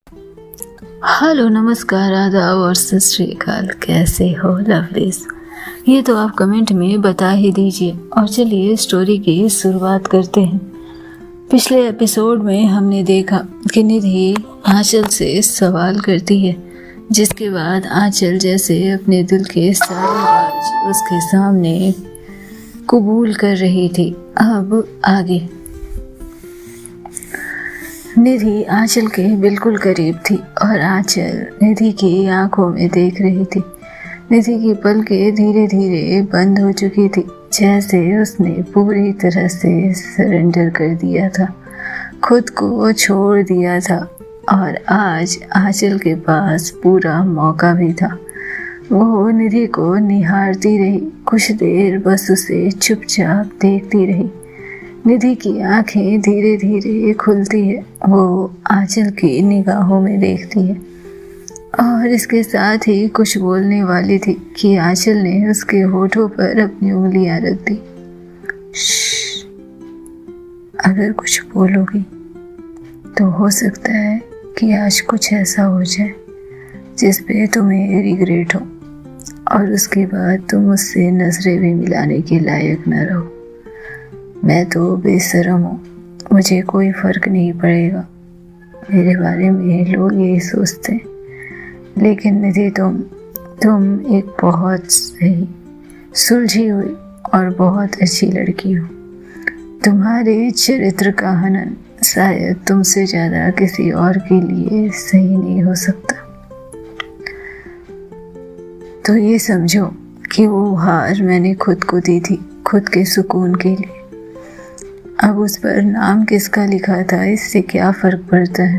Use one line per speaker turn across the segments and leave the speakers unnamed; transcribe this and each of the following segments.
Hello, नमस्कार, आदाब और सत श्री अकाल। कैसे हो लवलीज? ये तो आप कमेंट में बता ही दीजिए। और चलिए स्टोरी की शुरुआत करते हैं। पिछले एपिसोड में हमने देखा कि निधि आंचल से सवाल करती है, जिसके बाद आंचल जैसे अपने दिल के सारे राज उसके सामने कबूल कर रही थी। अब आगे। निधि आंचल के बिल्कुल करीब थी और आंचल निधि की आंखों में देख रही थी। निधि की पलकें धीरे धीरे बंद हो चुकी थी, जैसे उसने पूरी तरह से सरेंडर कर दिया था, खुद को छोड़ दिया था। और आज आंचल के पास पूरा मौका भी था। वो निधि को निहारती रही, कुछ देर बस उसे चुपचाप देखती रही। निधि की आंखें धीरे धीरे खुलती है, वो आंचल की निगाहों में देखती है और इसके साथ ही कुछ बोलने वाली थी कि आंचल ने उसके होठों पर अपनी उंगलियां रख दी। अगर कुछ बोलोगी तो हो सकता है कि आज कुछ ऐसा हो जाए जिस पे तुम्हें रिग्रेट हो और उसके बाद तुम उससे नजरें भी मिलाने के लायक न रहो। मैं तो बेशरम हूँ, मुझे कोई फर्क नहीं पड़ेगा। मेरे बारे में लोग यही सोचते हैं, लेकिन निधि तुम एक बहुत सही, सुलझी हुई और बहुत अच्छी लड़की हो। तुम्हारे चरित्र का हनन शायद तुमसे ज़्यादा किसी और के लिए सही नहीं हो सकता। तो ये समझो कि वो हार मैंने खुद को दी थी, खुद के सुकून के लिए। अब उस पर नाम किसका लिखा था इससे क्या फ़र्क पड़ता है।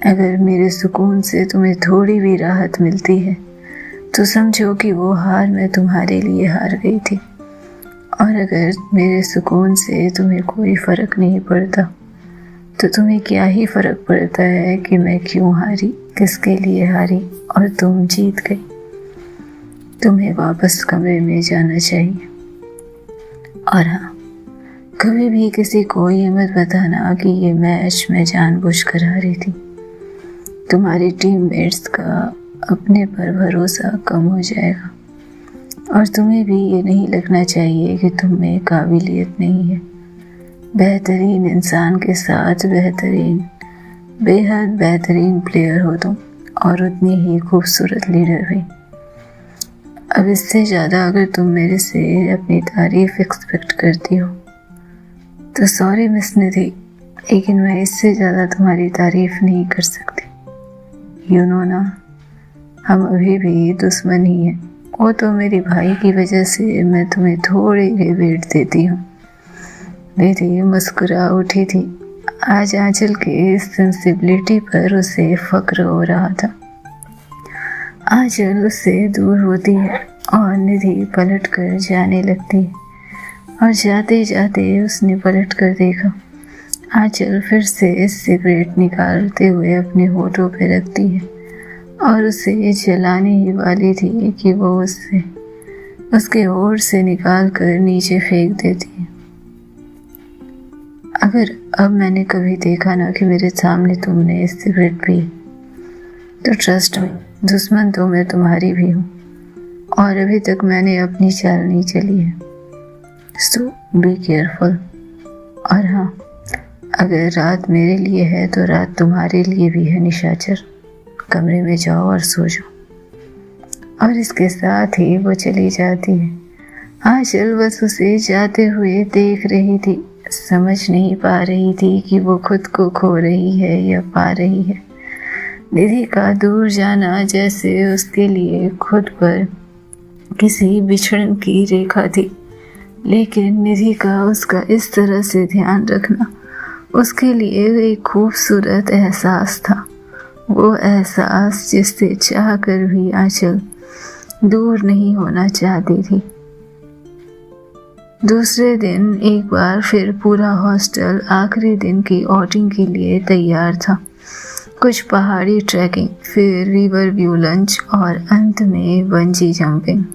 अगर मेरे सुकून से तुम्हें थोड़ी भी राहत मिलती है तो समझो कि वो हार मैं तुम्हारे लिए हार गई थी। और अगर मेरे सुकून से तुम्हें कोई फ़र्क नहीं पड़ता तो तुम्हें क्या ही फ़र्क पड़ता है कि मैं क्यों हारी, किसके लिए हारी और तुम जीत गई। तुम्हें वापस कमरे में जाना चाहिए। और हाँ, कभी भी किसी को ये मत बताना कि ये मैच मैं जानबूझकर हारी थी। तुम्हारी टीममेट्स का अपने पर भरोसा कम हो जाएगा और तुम्हें भी ये नहीं लगना चाहिए कि तुम में काबिलियत नहीं है। बेहतरीन इंसान के साथ बेहद बेहतरीन प्लेयर हो तुम और उतनी ही खूबसूरत लीडर भी। अब इससे ज़्यादा अगर तुम मेरे से अपनी तारीफ एक्सपेक्ट करती हो तो सॉरी मिस निधि, लेकिन मैं इससे ज़्यादा तुम्हारी तारीफ नहीं कर सकती। यू नो ना, हम अभी भी दुश्मन ही हैं। वो तो मेरी भाई की वजह से मैं तुम्हें थोड़ी वेट देती हूँ। निधि मुस्कुरा उठी थी। आज आंचल के सेंसिबिलिटी पर उसे फक्र हो रहा था। आंचल उससे दूर होती है और निधि पलट कर जाने लगती है और जाते जाते उसने पलट कर देखा। आंचल फिर से सिगरेट निकालते हुए अपने होठों पे रखती है और उसे जलाने ही वाली थी कि वो उसके होठ से निकाल कर नीचे फेंक देती है। अगर अब मैंने कभी देखा ना कि मेरे सामने तुमने सिगरेट पी तो ट्रस्ट में दुश्मन तो मैं तुम्हारी भी हूँ और अभी तक मैंने अपनी चाल नहीं चली है। सो बी केयरफुल। और हाँ, अगर रात मेरे लिए है तो रात तुम्हारे लिए भी है निशाचर। कमरे में जाओ और सो जाओ। और इसके साथ ही वो चली जाती है। आंचल बस उसे जाते हुए देख रही थी, समझ नहीं पा रही थी कि वो खुद को खो रही है या पा रही है। निधि का दूर जाना जैसे उसके लिए खुद पर किसी बिछड़न की रेखा थी, लेकिन निधि का उसका इस तरह से ध्यान रखना उसके लिए एक खूबसूरत एहसास था। वो एहसास जिससे चाह कर भी आंचल दूर नहीं होना चाहती थी। दूसरे दिन एक बार फिर पूरा हॉस्टल आखिरी दिन की आउटिंग के लिए तैयार था। कुछ पहाड़ी ट्रैकिंग, फिर रिवर व्यू लंच और अंत में बंजी जंपिंग।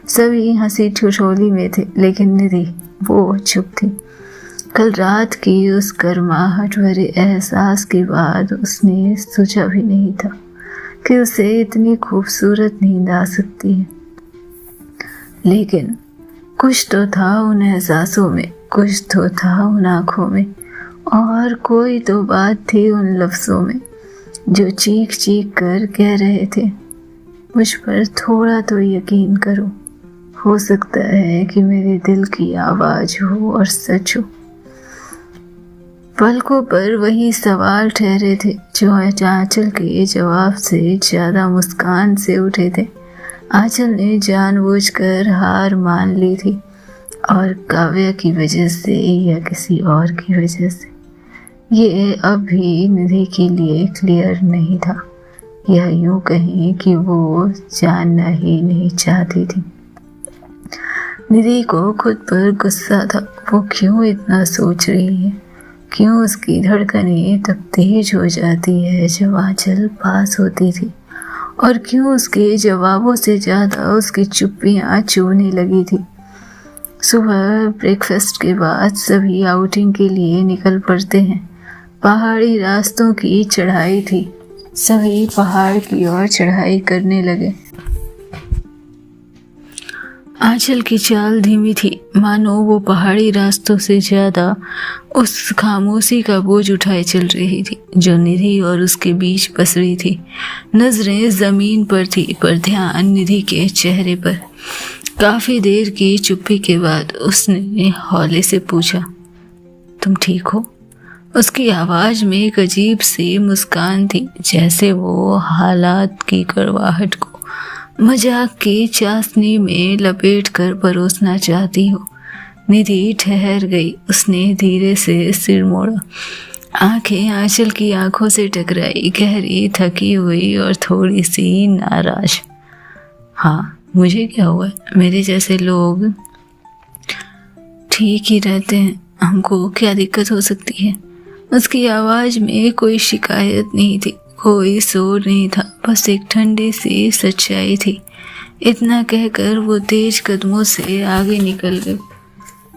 सभी हंसी ठिठोली में थे, लेकिन निधि वो चुप थी। कल रात की उस गर्माहट भरे एहसास के बाद उसने सोचा भी नहीं था कि उसे इतनी खूबसूरत नींद आ सकती है। लेकिन कुछ तो था उन एहसासों में, कुछ तो था उन आँखों में, और कोई तो बात थी उन लफ्ज़ों में जो चीख चीख कर कह रहे थे, मुझ पर थोड़ा तो यकीन करो, हो सकता है कि मेरे दिल की आवाज़ हो और सच हो। पलकों पर वही सवाल ठहरे थे जो आंचल के जवाब से ज़्यादा मुस्कान से उठे थे। आंचल ने जानबूझकर हार मान ली थी, और काव्या की वजह से या किसी और की वजह से, ये अब भी निधि के लिए क्लियर नहीं था, या यूं कहें कि वो जानना ही नहीं चाहती थी। निधि को खुद पर गुस्सा था, वो क्यों इतना सोच रही है, क्यों उसकी धड़कनें तब तेज हो जाती है जब आंचल पास होती थी, और क्यों उसके जवाबों से ज़्यादा उसकी चुप्पियाँ चुभने लगी थी। सुबह ब्रेकफास्ट के बाद सभी आउटिंग के लिए निकल पड़ते हैं। पहाड़ी रास्तों की चढ़ाई थी, सभी पहाड़ की ओर चढ़ाई करने लगे। आंचल की चाल धीमी थी, मानो वो पहाड़ी रास्तों से ज़्यादा उस खामोशी का बोझ उठाए चल रही थी जो निधि और उसके बीच पसरी थी। नजरें ज़मीन पर थी, पर ध्यान निधि के चेहरे पर। काफ़ी देर की चुप्पी के बाद उसने हौले से पूछा, तुम ठीक हो? उसकी आवाज़ में एक अजीब सी मुस्कान थी, जैसे वो हालात की कड़वाहट को मजाक की चाशनी में लपेट कर परोसना चाहती हो। निधि ठहर गई, उसने धीरे से सिर मोड़ा, आंखें आंचल की आंखों से टकराई, गहरी, थकी हुई और थोड़ी सी नाराज। हाँ, मुझे क्या हुआ? मेरे जैसे लोग ठीक ही रहते हैं, हमको क्या दिक्कत हो सकती है? उसकी आवाज़ में कोई शिकायत नहीं थी, कोई शोर नहीं था, बस एक ठंडी सी सच्चाई थी। इतना कहकर वो तेज कदमों से आगे निकल गए,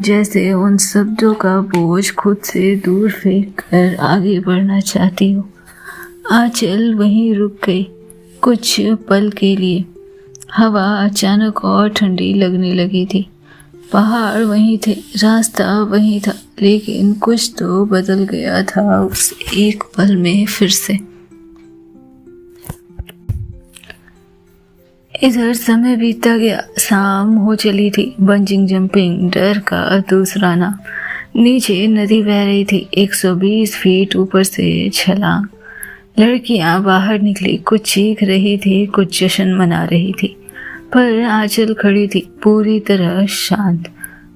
जैसे उन शब्दों का बोझ खुद से दूर फेंक कर आगे बढ़ना चाहती हो। आंचल वहीं रुक गई कुछ पल के लिए। हवा अचानक और ठंडी लगने लगी थी। पहाड़ वहीं थे, रास्ता वहीं था, लेकिन कुछ तो बदल गया था उस एक पल में फिर से। इधर समय बीतता गया, शाम हो चली थी। बंजिंग जंपिंग डर का दूसरा नाम। नीचे नदी बह रही थी, 120 फीट ऊपर से छलांग। लड़कियां बाहर निकली, कुछ चीख रही थी, कुछ जश्न मना रही थी, पर आंचल खड़ी थी पूरी तरह शांत।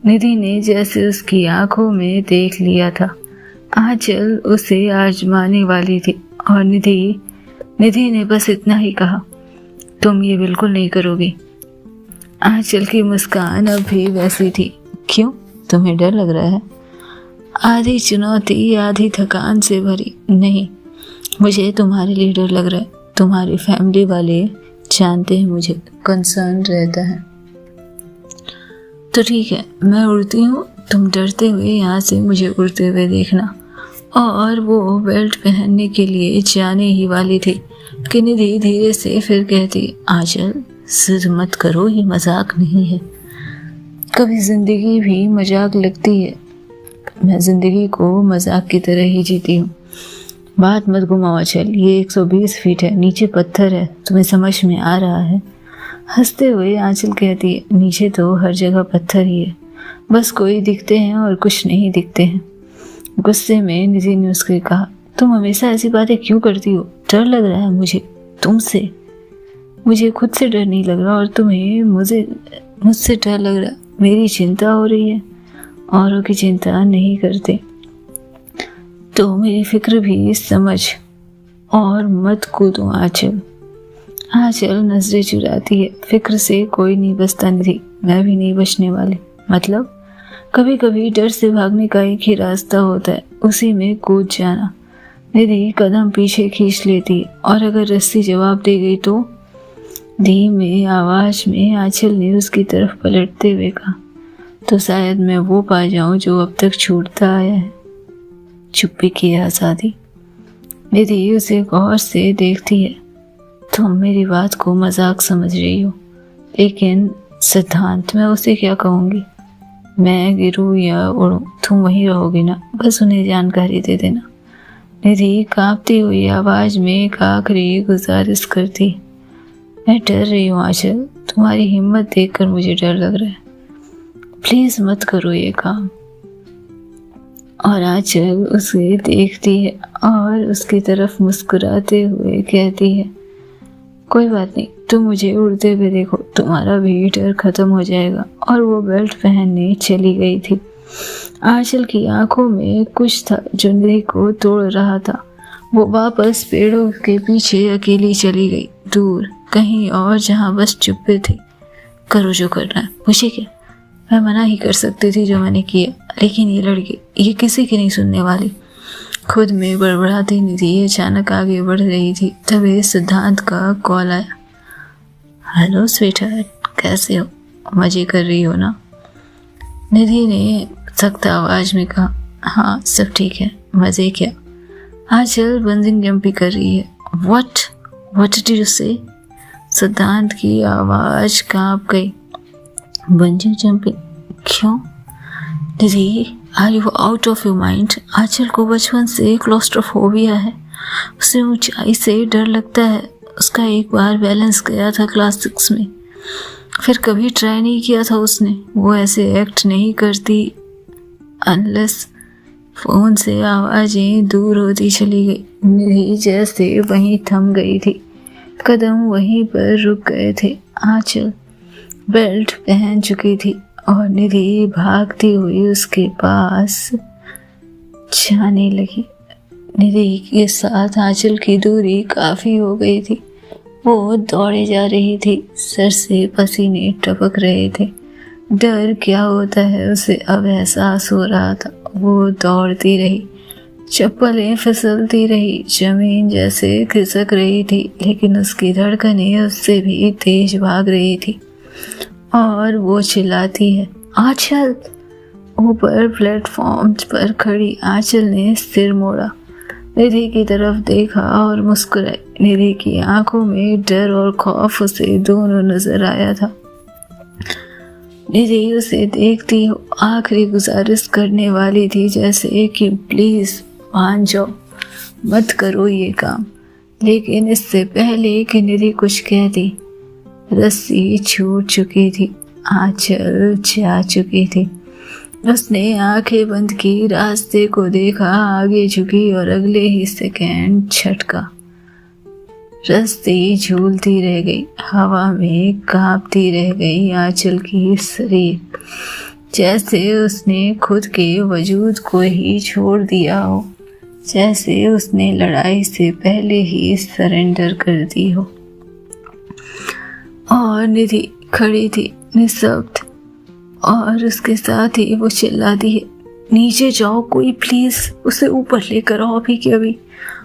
निधि ने जैसे उसकी आंखों में देख लिया था, आंचल उसे आजमाने वाली थी, और निधि ने बस इतना ही कहा, तुम ये बिल्कुल नहीं करोगी। आंचल की मुस्कान अब भी वैसी थी। क्यों, तुम्हें डर लग रहा है? आधी चुनौती आधी थकान से भरी। नहीं, मुझे तुम्हारे लिए डर लग रहा है। तुम्हारी फैमिली वाले जानते हैं मुझे कंसर्न रहता है। तो ठीक है, मैं उड़ती हूँ, तुम डरते हुए यहाँ से मुझे उड़ते हुए देखना। और वो बेल्ट पहनने के लिए जाने ही वाली थी कि निधि धीरे से फिर कहती, आंचल जिद मत करो, ये मजाक नहीं है। कभी जिंदगी भी मजाक लगती है। मैं जिंदगी को मजाक की तरह ही जीती हूँ। बात मत घुमाओ आंचल, ये 120 फीट है, नीचे पत्थर है, तुम्हें समझ में आ रहा है? हंसते हुए आंचल कहती है, नीचे तो हर जगह पत्थर ही है, बस कोई दिखते हैं और कुछ नहीं दिखते हैं। गुस्से में निधि ने उसके कहा, तुम हमेशा ऐसी बातें क्यों करती हो? डर लग रहा है मुझे तुमसे। मुझे खुद से डर नहीं लग रहा, और तुम्हें मुझसे डर लग रहा। मेरी चिंता हो रही है, औरों की चिंता नहीं करते तो मेरी फिक्र भी समझ, और मत कूदो आंचल। आंचल नजरें चुराती है। फिक्र से कोई नहीं बचता निधि, मैं भी नहीं बचने वाली। मतलब कभी कभी डर से भागने का एक ही रास्ता होता है, उसी में कूद जाना। निधि कदम पीछे खींच लेती है, और अगर रस्सी जवाब दे गई तो? धीमे आवाज में आंचल ने उसकी तरफ पलटते हुए कहा, तो शायद मैं वो पा जाऊं जो अब तक छूटता आया है। चुप्पी की आज़ादी। निधि उसे गौर से देखती है। तुम मेरी बात को मजाक समझ रही हो, लेकिन सिद्धांत, मैं उसे क्या कहूँगी? मैं गिरूँ या उड़ूँ, तुम वहीं रहोगी ना? बस उन्हें जानकारी दे देना। निधि कांपती हुई आवाज में एक आखिरी गुजारिश करती। मैं डर रही हूँ आंचल, तुम्हारी हिम्मत देखकर मुझे डर लग रहा है। प्लीज मत करो ये काम। और आंचल उसे देखती है और उसकी तरफ मुस्कुराते हुए कहती है, कोई बात नहीं, तुम मुझे उड़ते हुए देखो, तुम्हारा भी डर खत्म हो जाएगा। और वो बेल्ट पहनने चली गई थी। आंचल की आंखों में कुछ था जो निधि को तोड़ रहा था। वो वापस पेड़ों के पीछे अकेली चली गई, दूर कहीं और, जहाँ बस चुप्पे थे। करो जो करना है, मुझे क्या? मैं मना ही कर सकती थी जो मैंने किया, लेकिन ये लड़की, ये किसी की नहीं सुनने वाली। खुद में बड़बड़ाती निधि अचानक आगे बढ़ रही थी, तभी सिद्धांत का कॉल आया। हेलो स्वीटहार्ट, कैसे हो? मजे कर रही हो ना? निधि ने सख्त आवाज में कहा। हाँ, सब ठीक है। मजे क्या? आंचल बंजिंग जंपिंग कर रही है। व्हाट डिड यू से? सिद्धांत की आवाज कांप गई। Bungee jumping? क्यों? Nidhi, are you out of your mind? Anchal को बचपन से क्लॉस्ट्रोफोबिया है। उसे ऊंचाई से डर लगता है। उसका एक बार बैलेंस गया था क्लास 6 में, फिर कभी ट्राई नहीं किया था उसने। वो ऐसे एक्ट नहीं करती अनलेस। फोन से आवाजें दूर होती चली गई। निधि जैसे वहीं थम गई थी, कदम वहीं पर रुक गए थे। आंचल बेल्ट पहन चुकी थी और निधि भागती हुई उसके पास जाने लगी। निधि के साथ आंचल की दूरी काफी हो गई थी। वो दौड़े जा रही थी, सर से पसीने टपक रहे थे। डर क्या होता है उसे अब एहसास हो रहा था। वो दौड़ती रही, चप्पलें फिसलती रही, जमीन जैसे खिसक रही थी, लेकिन उसकी धड़कनें उससे भी तेज भाग रही थी। और वो चिल्लाती है, आंचल! ऊपर प्लेटफॉर्म पर खड़ी आंचल ने सिर मोड़ा, निधि की तरफ देखा और मुस्कुराई। निधि की आंखों में डर और खौफ उसे दोनों नजर आया था। निधि उसे देखती हो आखिरी गुजारिश करने वाली थी, जैसे कि प्लीज मान जाओ, मत करो ये काम। लेकिन इससे पहले कि निधि कुछ कहती, रस्सी छूट चुकी थी। आंचल जा चुकी थी। उसने आंखें बंद की, रास्ते को देखा, आगे झुकी और अगले ही सेकंड झटका। रस्सी झूलती रह गई, हवा में कांपती रह गई आंचल की शरीर, जैसे उसने खुद के वजूद को ही छोड़ दिया हो, जैसे उसने लड़ाई से पहले ही सरेंडर कर दी हो। और निधि खड़ी थी निःशब्द, और उसके साथ ही वो चिल्लाती है, नीचे जाओ कोई प्लीज, उसे ऊपर लेकर आओ अभी के अभी,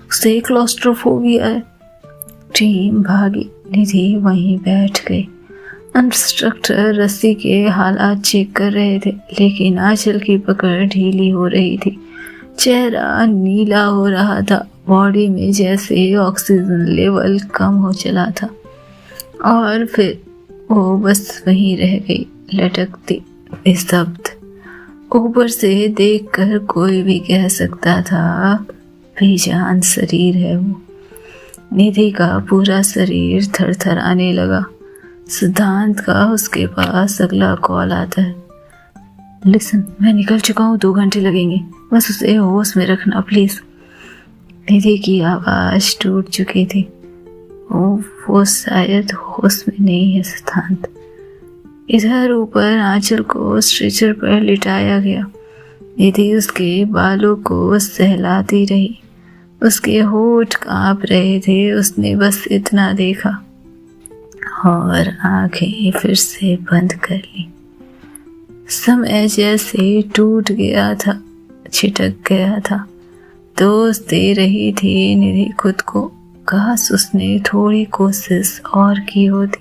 उसे क्लॉस्ट्रोफोबिया है। टीम भागी, निधि वहीं बैठ गई। इंस्ट्रक्टर रस्सी के हालात चेक कर रहे थे, लेकिन आंचल की पकड़ ढीली हो रही थी। चेहरा नीला हो रहा था, बॉडी में जैसे ऑक्सीजन लेवल कम हो चला था। और फिर वो बस वहीं रह गई, लटकती, निस्तब्ध। ऊपर से देखकर कोई भी कह सकता था बेजान शरीर है वो। निधि का पूरा शरीर थरथराने लगा। सिद्धांत का उसके पास अगला कॉल आता है। लिसन, मैं निकल चुका हूँ, 2 घंटे लगेंगे, बस उसे होश में रखना प्लीज। निधि की आवाज टूट चुकी थी। वो शायद होश में नहीं है सिद्धांत। इधर ऊपर आंचल को स्ट्रेचर पर लिटाया गया। निधि उसके बालों को सहलाती रही, उसके होठ कांप रहे थे। उसने बस इतना देखा और आंखें फिर से बंद कर ली। समय जैसे टूट गया था, छिटक गया था। दोस्त दे रही थी निधि खुद को। काश उसने थोड़ी कोशिश और की होती।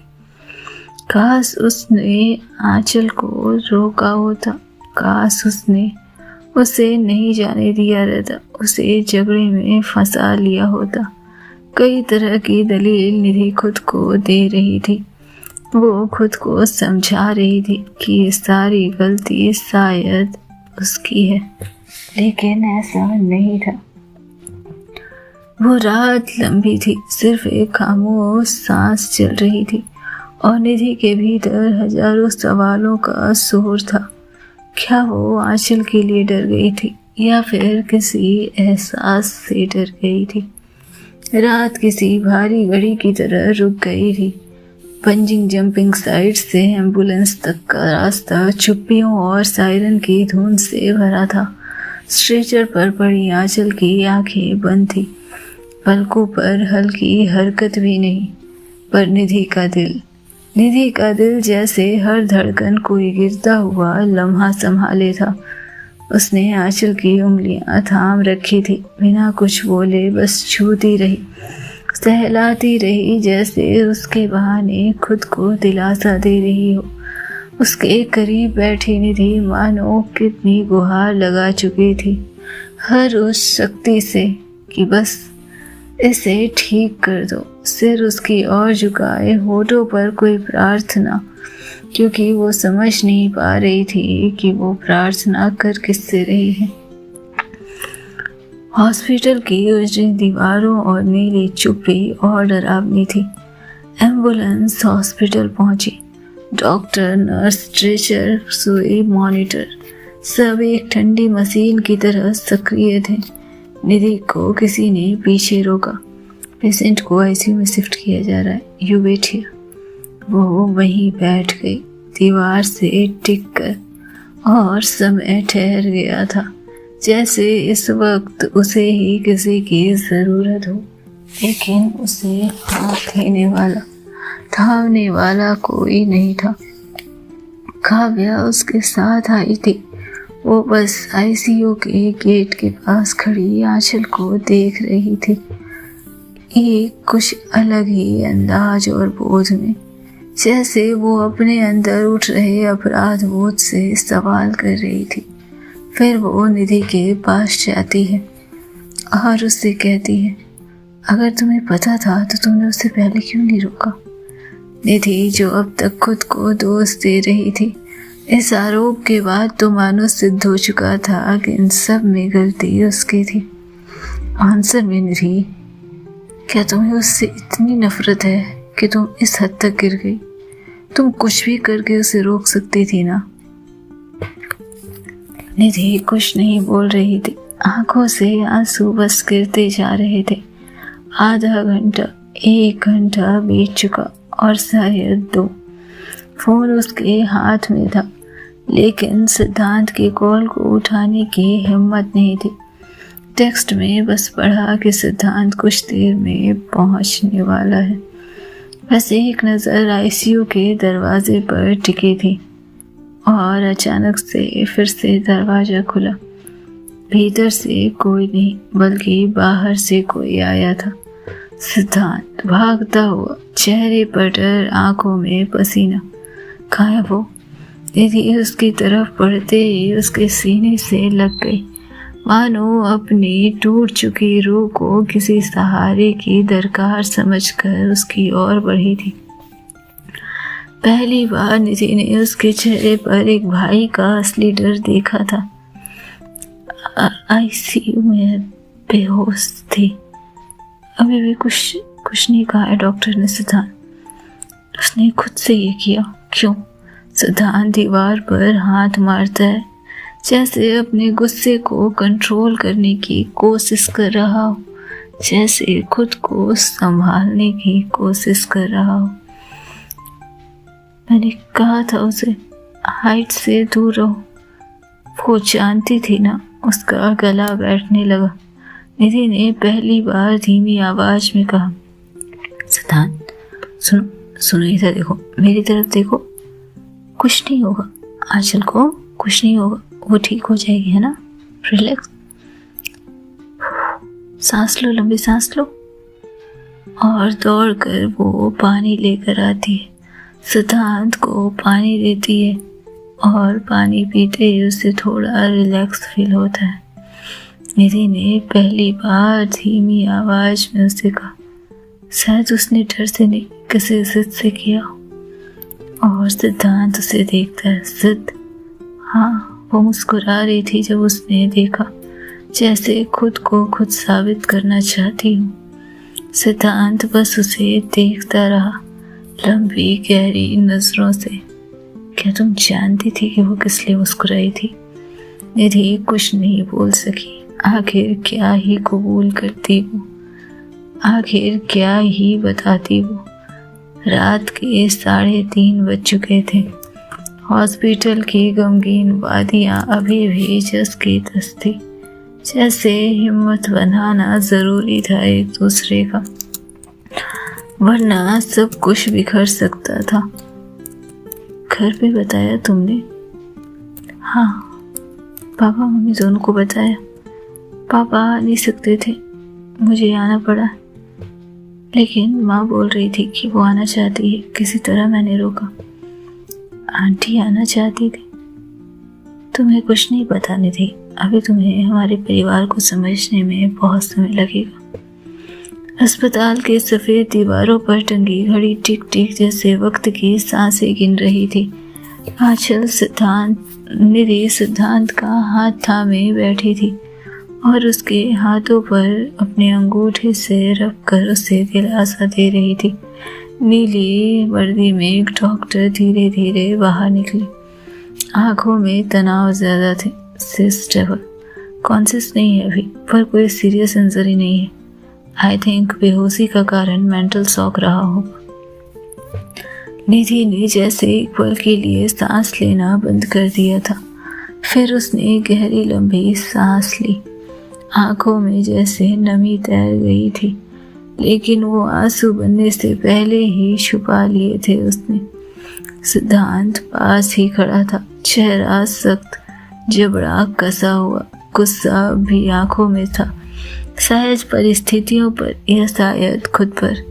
काश उसने आंचल को रोका होता, काश उसने उसे नहीं जाने दिया रहता, उसे झगड़े में फंसा लिया होता। कई तरह की दलील निधि खुद को दे रही थी। वो खुद को समझा रही थी कि ये सारी गलती शायद उसकी है, लेकिन ऐसा नहीं था। वो रात लंबी थी, सिर्फ एक खामोश सांस चल रही थी और निधि के भीतर हजारों सवालों का शोर था। क्या वो आंचल के लिए डर गई थी या फिर किसी एहसास से डर गई थी? रात किसी भारी घड़ी की तरह रुक गई थी। पंजिंग जंपिंग साइड से एम्बुलेंस तक का रास्ता चुप्पियों और सायरन की धुन से भरा था। स्ट्रेचर पर पड़ी आंचल की आंखें बंद थी, पलकों पर हल्की हरकत भी नहीं। पर निधि का दिल जैसे हर धड़कन कोई गिरता हुआ लम्हा संभाले था। उसने आंचल की उंगलियां थाम रखी थी, बिना कुछ बोले बस छूती रही, सहलाती रही, जैसे उसके बहाने खुद को दिलासा दे रही हो। उसके करीब बैठी निधि मानो कितनी गुहार लगा चुकी थी, हर उस शक्ति से कि बस इसे ठीक कर दो। सिर उसकी ओर झुकाए, होठों पर कोई प्रार्थना, क्योंकि वो समझ नहीं पा रही थी कि वो प्रार्थना कर किससे रही है। हॉस्पिटल की उजड़ी दीवारों और नीली चुप्पी और डरावनी थी। एम्बुलेंस हॉस्पिटल पहुंची। डॉक्टर, नर्स, स्ट्रेचर, सुई, मॉनिटर सब एक ठंडी मशीन की तरह सक्रिय थे। निधि को किसी ने पीछे रोका। पेशेंट को आईसीयू में शिफ्ट किया जा रहा है, यू वेट हियर। वो वहीं बैठ गई, दीवार से टिक कर, और समय ठहर गया था, जैसे इस वक्त उसे ही किसी की जरूरत हो। लेकिन उसे हाथ देने वाला, थामने वाला कोई नहीं था। काव्या उसके साथ आई थी। वो बस आईसीयू के गेट के पास खड़ी आंचल को देख रही थी, एक कुछ अलग ही अंदाज और बोझ में, जैसे वो अपने अंदर उठ रहे अपराध बोझ से सवाल कर रही थी। फिर वो निधि के पास जाती है और उससे कहती है, अगर तुम्हें पता था तो तुमने उससे पहले क्यों नहीं रोका? निधि, जो अब तक खुद को दोष दे रही थी, इस आरोप के बाद तो मानो सिद्ध हो चुका था कि इन सब में गलती उसकी थी। आंसर में निधि, क्या तुम्हें उससे इतनी नफरत है कि तुम इस हद तक गिर गई? तुम कुछ भी करके उसे रोक सकती थी ना? निधि कुछ नहीं बोल रही थी, आंखों से आंसू बस गिरते जा रहे थे। आधा घंटा, 1 घंटा बीत चुका और शायद 2। फोन उसके हाथ में था, लेकिन सिद्धांत के कॉल को उठाने की हिम्मत नहीं थी। टेक्स्ट में बस पढ़ा कि सिद्धांत कुछ देर में पहुंचने वाला है। बस एक नज़र आईसीयू के दरवाजे पर टिकी थी और अचानक से फिर से दरवाज़ा खुला। भीतर से कोई नहीं, बल्कि बाहर से कोई आया था। सिद्धांत भागता हुआ, चेहरे पर डर, आंखों में पसीना। कहाँ है वो? निधि उसकी तरफ बढ़ते ही उसके सीने से लग गई, मानो अपनी टूट चुकी रूह को किसी सहारे की दरकार समझकर उसकी ओर बढ़ी थी। पहली बार निधि ने उसके चेहरे पर एक भाई का असली डर देखा था। आईसीयू में बेहोश थी, अभी भी कुछ नहीं कहा है डॉक्टर ने। सिद्धांत, उसने खुद से ये किया, क्यों? सिद्धांत दीवार पर हाथ मारता है, जैसे अपने गुस्से को कंट्रोल करने की कोशिश कर रहा हो, जैसे खुद को संभालने की कोशिश कर रहा हो। मैंने कहा था उसे हाइट से दूर रहो। वो जानती थी ना। उसका गला बैठने लगा। निधि ने पहली बार धीमी आवाज में कहा, सिद्धांत सुनो इधर देखो, मेरी तरफ देखो। कुछ नहीं होगा, आंचल को कुछ नहीं होगा, वो ठीक हो जाएगी, है ना? रिलैक्स, सांस लो, लंबी सांस लो। और दौड़कर वो पानी लेकर आती है। सिद्धांत को पानी देती है और पानी पीते ही उसे थोड़ा रिलैक्स फील होता है। निधि ने पहली बार धीमी आवाज में उसे कहा, शायद उसने डर से नहीं किसी जिद से किया। और सिद्धांत उसे देखता है। जिद? हाँ, वो मुस्कुरा रही थी जब उसने देखा, जैसे खुद को खुद साबित करना चाहती हूँ। सिद्धांत बस उसे देखता रहा, लंबी गहरी नजरों से। क्या तुम जानती थी कि वो किस लिए मुस्कुराई थी? निधि कुछ नहीं बोल सकी। आखिर क्या ही कबूल करती वो, आखिर क्या ही बताती वो। रात के 3:30 बज चुके थे। हॉस्पिटल की गमगीन वादियाँ अभी भी जस की तस थी, जैसे हिम्मत बनाना जरूरी था एक दूसरे का, वरना सब कुछ बिखर सकता था। घर पे बताया तुमने? हाँ, पापा मम्मी दोनों को बताया। पापा आ नहीं सकते थे, मुझे आना पड़ा, लेकिन माँ बोल रही थी कि वो आना चाहती है। किसी तरह मैंने रोका। आंटी आना चाहती थी? तुम्हें कुछ नहीं बतानी थी। अभी तुम्हें हमारे परिवार को समझने में बहुत समय लगेगा। अस्पताल के सफ़ेद दीवारों पर टंगी घड़ी टिक टिक जैसे वक्त की सांसें गिन रही थी। आंचल निधि सिद्धांत का हाथ थामे बैठी थी और उसके हाथों पर अपने अंगूठे से रख कर उसे दिलासा दे रही थी। नीली वर्दी में एक डॉक्टर धीरे धीरे बाहर निकले। आंखों में तनाव ज्यादा थे। सिस्टर कॉन्शियस नहीं है अभी, पर कोई सीरियस इंजरी नहीं है। आई थिंक बेहोशी का कारण मेंटल शॉक रहा होगा। निधि ने जैसे एक पल के लिए सांस लेना बंद कर दिया था। फिर उसने गहरी लंबी सांस ली। आंखों में जैसे नमी तैर गई थी, लेकिन वो आंसू बनने से पहले ही छुपा लिए थे उसने। सिद्धांत पास ही खड़ा था, चेहरा सख्त, जबड़ा कसा हुआ, गुस्सा भी आंखों में था, शायद परिस्थितियों पर या शायद खुद पर,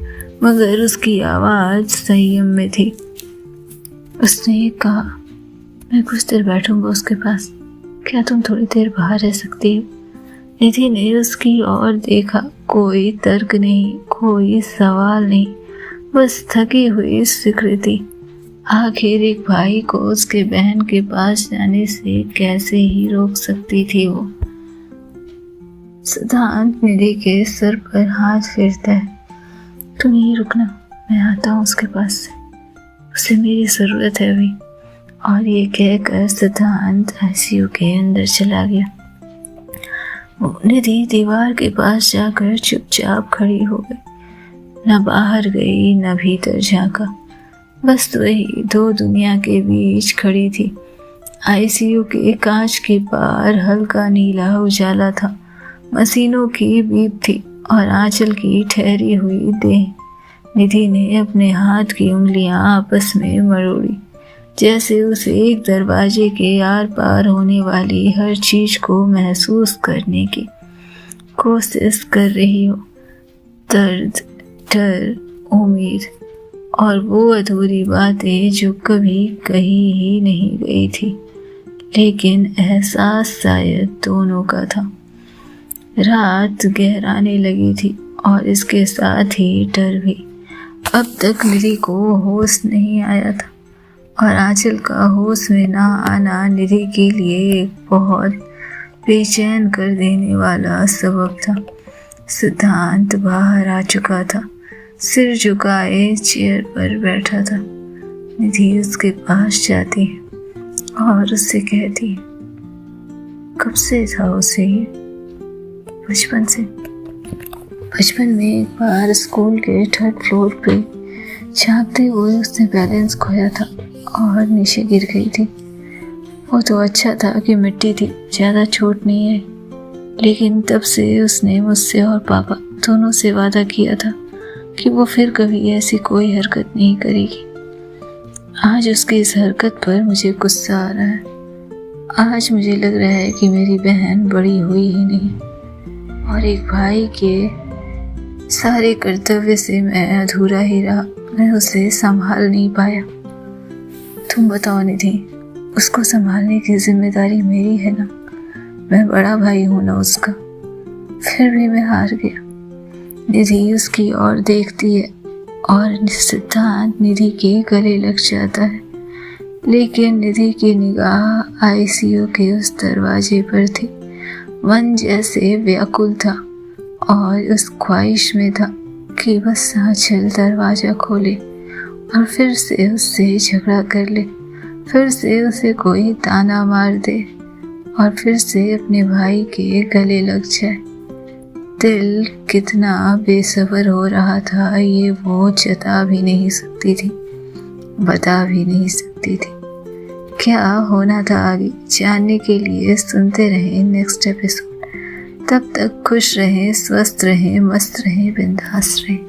मगर उसकी आवाज संयम में थी। उसने कहा, मैं कुछ देर बैठूंगा उसके पास, क्या तुम थोड़ी देर बाहर रह सकती हो? निधि ने उसकी ओर देखा। कोई तर्क नहीं, कोई सवाल नहीं, बस थकी हुई स्वीकृति। आखिर एक भाई को उसके बहन के पास जाने से कैसे ही रोक सकती थी वो। सिद्धांत निधि के सर पर हाथ फेरता है। तुम यहीं रुकना, मैं आता हूँ उसके पास से, उसे मेरी ज़रूरत है अभी। और ये कहकर सिद्धांत आईसीयू के अंदर चला गया। निधि दीवार के पास जाकर चुपचाप खड़ी हो गई, न बाहर गई न भीतर झांका, बस वही दो दुनिया के बीच खड़ी थी। आईसीयू के कांच के पार हल्का नीला उजाला था, मशीनों की बीप थी और आंचल की ठहरी हुई देह। निधि ने अपने हाथ की उंगलियां आपस में मरोड़ी, जैसे उसे एक दरवाजे के आर पार होने वाली हर चीज को महसूस करने की कोशिश कर रही हो। दर्द, डर, उम्मीद और वो अधूरी बातें जो कभी कही ही नहीं गई थी, लेकिन एहसास शायद दोनों का था। रात गहराने लगी थी और इसके साथ ही डर भी। अब तक निधि को होश नहीं आया था और आंचल का होश में ना आना निधि के लिए एक बहुत बेचैन कर देने वाला सबब था। सिद्धांत बाहर आ चुका था, सिर झुकाए चेयर पर बैठा था। निधि उसके पास जाती है और उससे कहती है, कब से था उसे ये? बचपन से। बचपन में एक बार स्कूल के 3rd फ्लोर पे झांकते हुए उसने बैलेंस खोया था और नीचे गिर गई थी। वो तो अच्छा था कि मिट्टी थी, ज़्यादा चोट नहीं आई, लेकिन तब से उसने मुझसे और पापा दोनों से वादा किया था कि वो फिर कभी ऐसी कोई हरकत नहीं करेगी। आज उसकी इस हरकत पर मुझे गुस्सा आ रहा है। आज मुझे लग रहा है कि मेरी बहन बड़ी हुई ही नहीं और एक भाई के सारे कर्तव्य से मैं अधूरा ही रहा। मैं उसे संभाल नहीं पाया। तुम बताओ निधि, उसको संभालने की जिम्मेदारी मेरी है ना, मैं बड़ा भाई हूं ना उसका। फिर भी मैं हार गया। निधि उसकी ओर देखती है और सिद्धांत निधि के गले लग जाता है, लेकिन निधि की निगाह आईसीयू के उस दरवाजे पर थी। मन जैसे व्याकुल था और उस ख्वाहिश में था कि बस आंचल दरवाजा खोले और फिर से उससे झगड़ा कर ले, फिर से उसे कोई ताना मार दे और फिर से अपने भाई के गले लग जाए। दिल कितना बेसब्र हो रहा था ये वो जता भी नहीं सकती थी, बता भी नहीं सकती थी। क्या होना था आगे जानने के लिए सुनते रहें नेक्स्ट एपिसोड। तब तक खुश रहें, स्वस्थ रहें, मस्त रहें, बिंदास रहें।